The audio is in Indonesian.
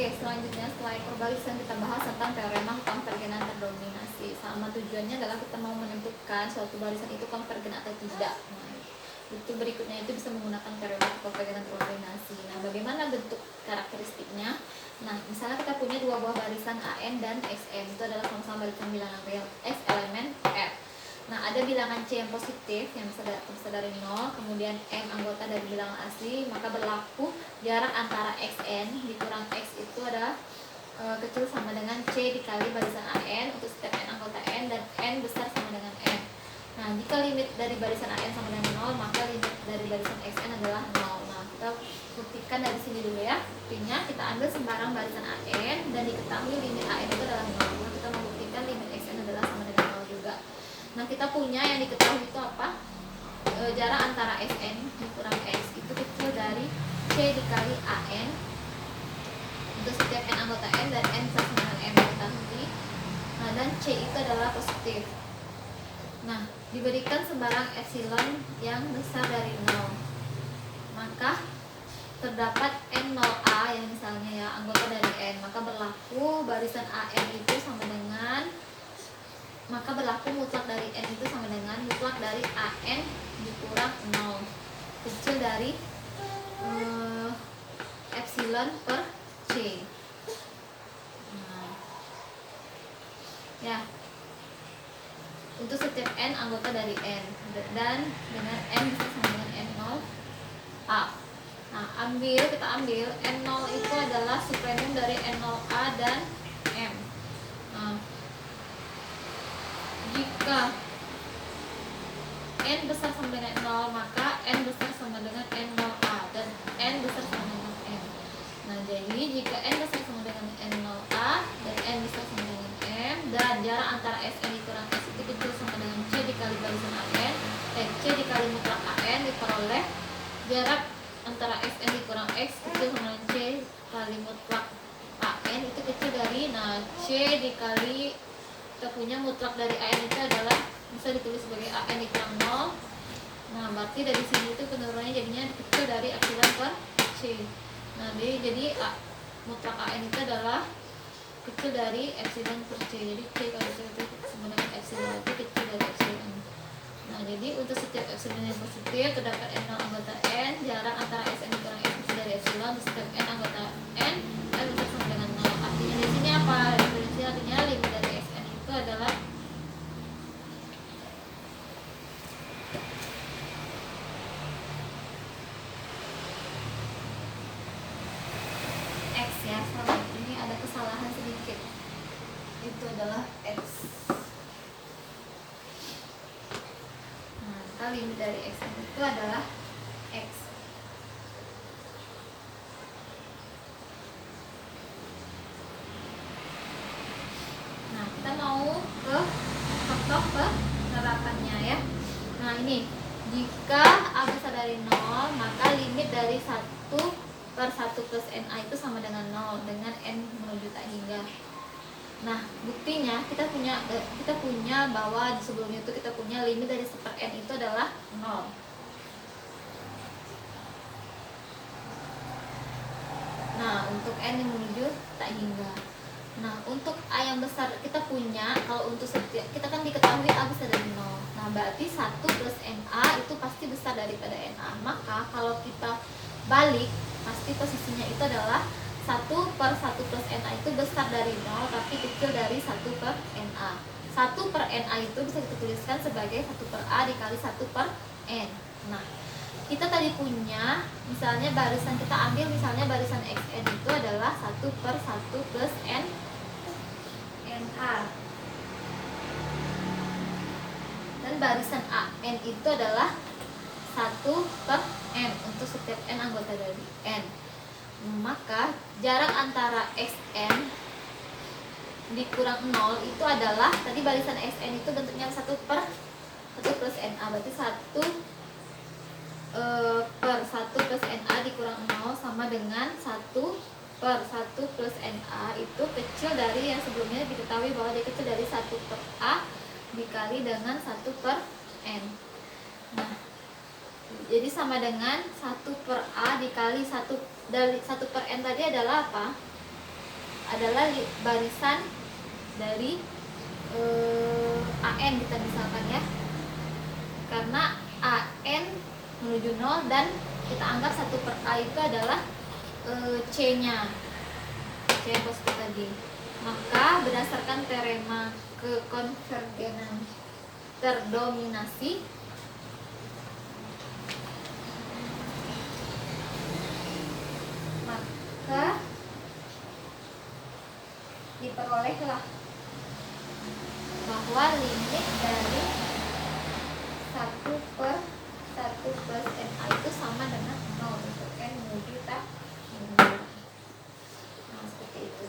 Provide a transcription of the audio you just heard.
Oke, selanjutnya setelah ekor barisan kita bahas tentang teorema konvergen terdominasi. Sama tujuannya adalah kita mau menentukan suatu barisan itu konvergen atau tidak. Nah, itu berikutnya itu bisa menggunakan teorema konvergen terdominasi. Nah, bagaimana bentuk karakteristiknya? Nah, misalnya kita punya dua buah barisan AN dan XN, itu adalah sama-sama barisan bilangan real X elemen R. Nah, ada bilangan C yang positif yang bisa dari 0, kemudian M anggota dari bilangan asli, maka berlaku jarak antara XN dikurang X itu adalah kecil sama dengan C dikali barisan AN untuk setiap N anggota N, dan N besar sama dengan M. Nah, jika limit dari barisan AN sama dengan 0, maka limit dari barisan XN adalah 0. Nah, kita buktikan dari sini dulu ya. Buktinya kita ambil sembarang barisan AN dan diketahui limit AN itu adalah 0. Nah, kita membuktikan limit XN adalah sama dengan 0 juga. Nah, kita punya yang diketahui itu apa? Jarak antara SN dikurang X itu kecil dari C dikali AN untuk setiap N anggota N, dan N sama dengan M diketahui. Nah, dan C itu adalah positif. Nah, diberikan sembarang epsilon yang besar dari 0, maka terdapat N0A yang misalnya ya anggota dari N, maka berlaku barisan AN itu sama dengan, maka berlaku mutlak dari N itu sama dengan mutlak dari AN dikurang 0 kecil dari epsilon per C. Nah, ya, untuk setiap N anggota dari N, dan dengan N bisa sama dengan N0A. Nah, kita ambil N0 itu adalah supremum dari N0A dan M. Nah, jika N besar sama dengan 0, maka N besar sama dengan N0A dan N besar sama dengan M. Nah, jadi jika N besar sama dengan N0A dan N besar sama dengan M, dan jarak antara SN dikurang S itu kecil sama dengan C dikali barisan AN, C dikali mutlak AN, diperoleh jarak antara SN dikurang X kecil sama dengan C kali mutlak AN itu kecil dari, nah, C dikali, kita punya mutlak dari AN itu adalah bisa ditulis sebagai AN dikurang 0. Nah, berarti dari sini itu penurunannya jadinya kecil dari epsilon per C. Nah, jadi mutlak AN itu adalah kecil dari epsilon per C. Jadi C kalau itu sama dengan epsilon itu kecil dari epsilon. Nah, jadi untuk setiap epsilon yang positif terdapat N0 anggota N, jarak antara SN dikurang X kecil dari epsilon, setiap N anggota N besar sama dengan 0. Artinya di sini apa? Definisi artinya limit dari SN itu adalah X ya. Sama ini ada kesalahan sedikit. Itu adalah X. Nah, maka limit dari SN itu adalah X. Nah, kita mau ke faktor penerapannya ya. Nah, ini jika A besar dari 0, maka limit dari 1/1 plus NA itu sama dengan 0 dengan N menuju tak hingga. Nah, buktinya kita punya bahwa sebelumnya itu kita punya limit dari 1/N itu adalah 0. Nah, untuk N yang menuju tak hingga. Nah, untuk A yang besar kita punya, kalau untuk setiap, kita kan diketahui A besar dari 0. Nah, berarti 1 plus NA itu pasti besar daripada NA. Maka kalau kita balik, pasti posisinya itu adalah 1/1 plus NA itu besar dari 0 tapi kecil dari 1/NA. 1/NA itu bisa kita tuliskan sebagai 1/A dikali 1/N. Nah, kita tadi punya, misalnya barisan kita ambil, misalnya barisan XN itu adalah 1/1 plus NA, dan barisan AN itu adalah 1/N untuk setiap N anggota dari N. Maka jarak antara XN dikurang 0 itu adalah, tadi barisan XN itu bentuknya 1/1 plus NA, berarti 1/1 plus NA dikurang 0 sama dengan 1/1 plus NA itu kecil dari yang sebelumnya diketahui bahwa dia kecil dari 1/A dikali dengan 1/N. Nah, jadi sama dengan 1/A dikali 1 dari 1/N tadi adalah apa? adalah barisan dari AN kita misalkan ya, karena AN menuju 0 dan kita anggap 1/A itu adalah C-nya, C positif tadi. Maka berdasarkan teorema kekonvergenan terdominasi, maka diperolehlah bahwa limit dari 1/1 plus NA itu sama dengan 0 untuk N menuju tak. Nah, seperti itu.